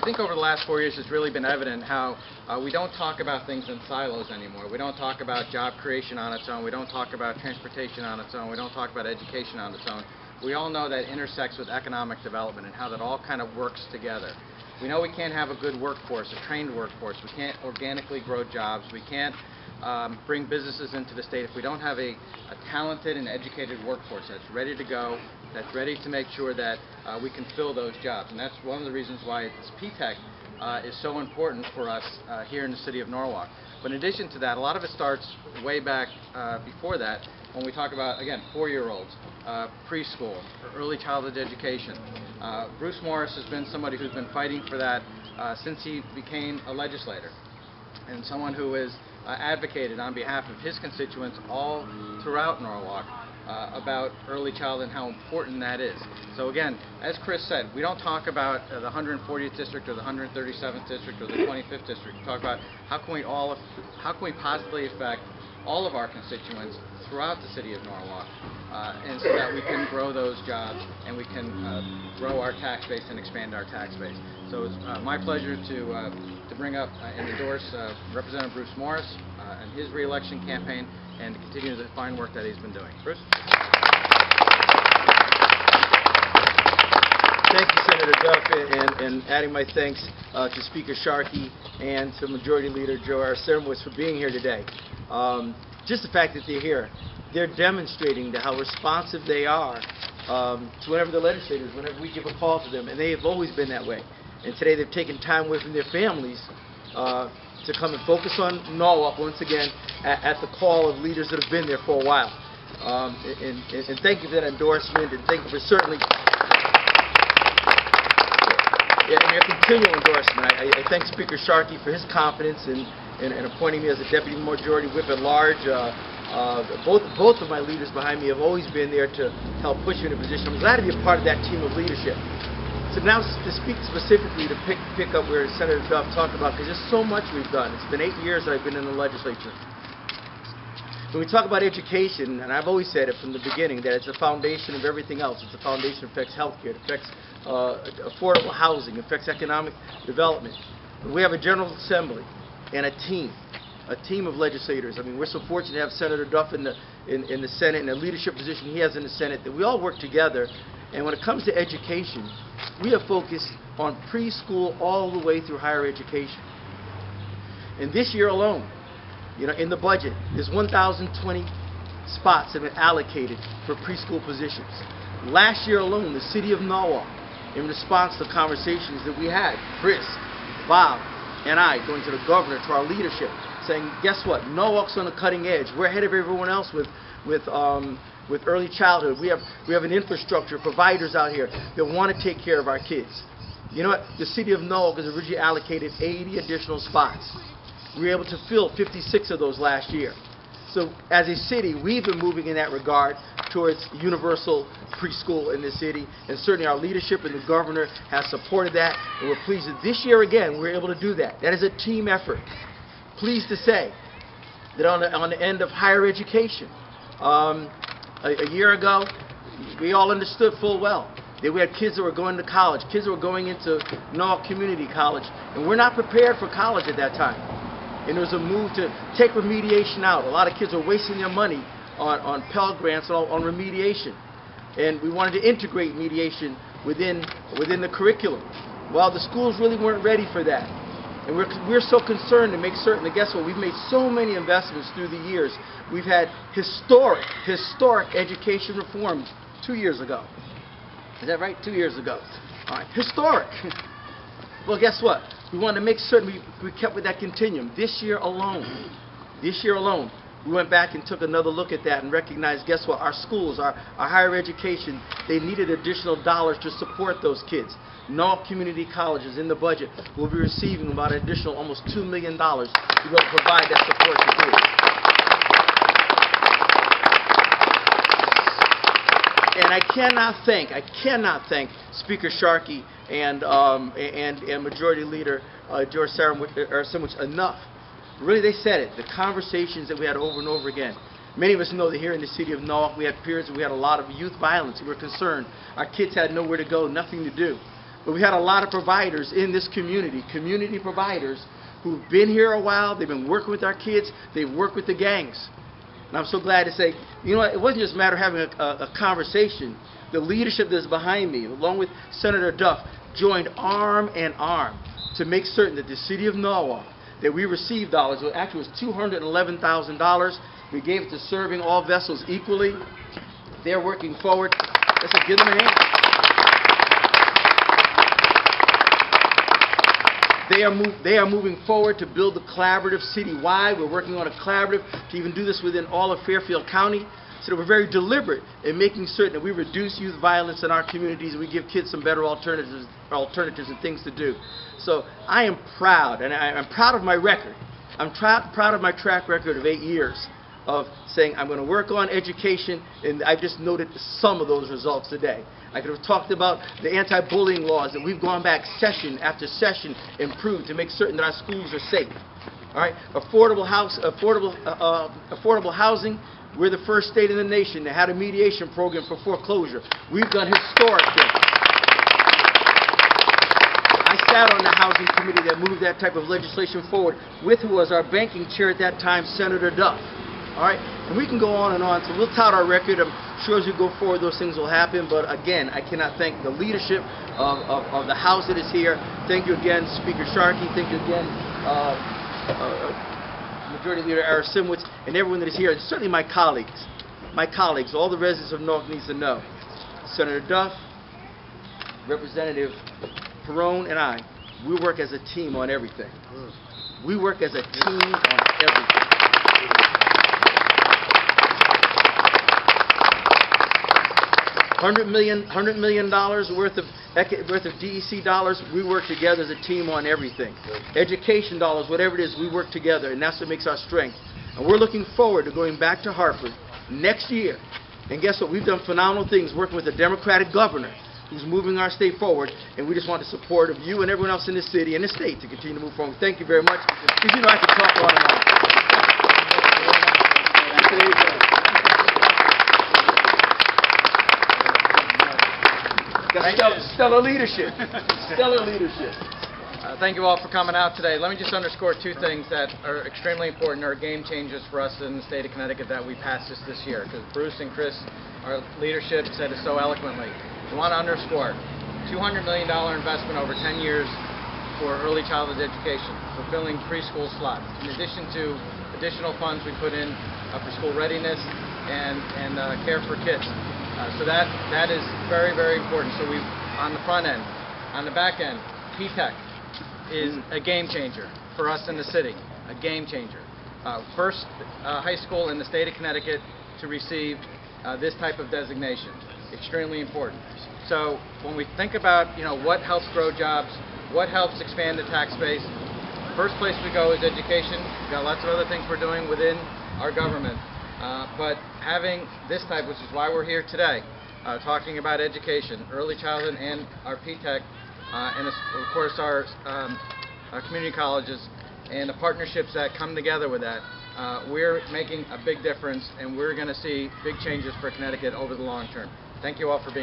think over the last 4 years it's really been evident how we don't talk about things in silos anymore. We don't talk about job creation on its own. We don't talk about transportation on its own. We don't talk about education on its own. We all know that intersects with economic development and how that all kind of works together. We know we can't have a good workforce, a trained workforce. We can't organically grow jobs. We can't bring businesses into the state if we don't have a talented and educated workforce that's ready to go, that's ready to make sure that we can fill those jobs. And that's one of the reasons why this P-TECH is so important for us here in the city of Norwalk. But in addition to that, a lot of it starts way back before that when we talk about, again, 4-year-olds, preschool, early childhood education. Bruce Morris has been somebody who's been fighting for that since he became a legislator, and someone who has advocated on behalf of his constituents all throughout Norwalk about early childhood and how important that is. So again, as Chris said, we don't talk about the 140th district or the 137th district or the 25th district. We talk about how can we possibly affect all of our constituents throughout the city of Norwalk, and so that we can grow those jobs and we can grow our tax base and expand our tax base. So it's my pleasure to bring up and endorse Representative Bruce Morris and his re-election campaign, and to continue the fine work that he's been doing. Bruce? Thank you, Senator Duff, and adding my thanks to Speaker Sharkey and to Majority Leader Joe Aresimowicz for being here today. Just the fact that they're here, they're demonstrating how responsive they are to whenever the legislators, whenever we give a call to them, and they have always been that way. And today they've taken time away from their families to come and focus on Norwalk once again at the call of leaders that have been there for a while. And thank you for that endorsement, and thank you for certainly and your continual endorsement. I thank Speaker Sharkey for his confidence in appointing me as a Deputy Majority Whip at Large. Both of my leaders behind me have always been there to help push you in a position. I'm glad to be a part of that team of leadership. So now to speak specifically, to pick up where Senator Duff talked about, because there's so much we've done. It's been 8 years that I've been in the legislature. When we talk about education, and I've always said it from the beginning, that it's the foundation of everything else. It's the foundation that affects healthcare, it affects affordable housing, it affects economic development. We have a General Assembly and a team of legislators. I mean, we're so fortunate to have Senator Duff in the Senate, in the leadership position he has in the Senate, that we all work together. And when it comes to education, we have focused on preschool all the way through higher education. And this year alone, in the budget, there's 1,020 spots that have been allocated for preschool positions. Last year alone, the city of Norwalk, in response to conversations that we had, Chris, Bob, and I, going to the governor, to our leadership, saying, guess what? Norwalk's on the cutting edge. We're ahead of everyone else with early childhood. We have an infrastructure, providers out here that want to take care of our kids. You know what? The city of Norwalk has originally allocated 80 additional spots. We were able to fill 56 of those last year. So as a city, we've been moving in that regard towards universal preschool in the city, and certainly our leadership and the governor has supported that, and we're pleased that this year again we're able to do that. That is a team effort. Pleased to say that on the end of higher education, a year ago, we all understood full well that we had kids that were going to college, kids that were going into Norwalk Community College, and we're not prepared for college at that time. And there was a move to take remediation out. A lot of kids were wasting their money on Pell Grants on remediation. And we wanted to integrate mediation within the curriculum. Well, the schools really weren't ready for that. And we're so concerned to make certain that, guess what, we've made so many investments through the years. We've had historic education reform 2 years ago. Is that right? 2 years ago. All right, historic. Well, guess what? We wanted to make certain we kept with that continuum. This year alone, we went back and took another look at that and recognized, guess what, our schools, our higher education, they needed additional dollars to support those kids. Norwalk Community Colleges in the budget will be receiving about an additional almost $2 million to be able to provide that support to kids. And I cannot thank Speaker Sharkey and Majority Leader George Aresimowicz enough. Really, they said it. The conversations that we had over and over again. Many of us know that here in the city of Norwalk, we had periods where we had a lot of youth violence. We were concerned. Our kids had nowhere to go, nothing to do. but we had a lot of providers in this community providers who've been here a while, they've been working with our kids, they've worked with the gangs. And I'm so glad to say, you know what, it wasn't just a matter of having a conversation. The leadership that's behind me, along with Senator Duff, joined arm in arm to make certain that the city of Norwalk, that we received dollars. Well, actually, it was $211,000. We gave it to serving all vessels equally. They're working forward. Let's give them a hand. They are moving forward to build the collaborative citywide. We're working on a collaborative to even do this within all of Fairfield County. So that we're very deliberate in making certain that we reduce youth violence in our communities and we give kids some better alternatives and things to do. So I am proud, and I'm proud of my record. I'm proud of my track record of 8 years of saying I'm going to work on education, and I've just noted some of those results today. I could have talked about the anti-bullying laws that we've gone back session after session, improved to make certain that our schools are safe. All right, affordable housing. We're the first state in the nation that had a mediation program for foreclosure. We've done historic things. I sat on the housing committee that moved that type of legislation forward with who was our banking chair at that time, Senator Duff. All right, and we can go on and on. So we'll tout our record. I'm sure as we go forward, those things will happen. But again, I cannot thank the leadership of the House that is here. Thank you again, Speaker Sharkey. Thank you again, Majority Leader Aresimowicz, and everyone that is here, and certainly my colleagues, all the residents of Norwalk needs to know. Senator Duff, Representative Perone, and I, we work as a team on everything. We work as a team on everything. $100 million worth of DEC dollars, we work together as a team on everything. Education dollars, whatever it is, we work together, and that's what makes our strength. And we're looking forward to going back to Hartford next year. And guess what? We've done phenomenal things working with the Democratic governor who's moving our state forward, and we just want the support of you and everyone else in the city and the state to continue to move forward. Thank you very much. Because you know I can talk on and on. Stellar leadership. Stellar leadership. Thank you all for coming out today. Let me just underscore two things that are extremely important, are game changers for us in the state of Connecticut that we passed this year. Because Bruce and Chris, our leadership, said it so eloquently. We want to underscore $200 million investment over 10 years for early childhood education, fulfilling preschool slots. In addition to additional funds we put in for school readiness and care for kids. So that is very, very important. So we, on the front end, on the back end, P-Tech is a game changer for us in the city, a game changer. First high school in the state of Connecticut to receive this type of designation, extremely important. So when we think about, you know, what helps grow jobs, what helps expand the tax base, first place we go is education. We've got lots of other things we're doing within our government. But having this type, which is why we're here today, talking about education, early childhood, and our P-Tech, and of course our community colleges, and the partnerships that come together with that, we're making a big difference, and we're going to see big changes for Connecticut over the long term. Thank you all for being here.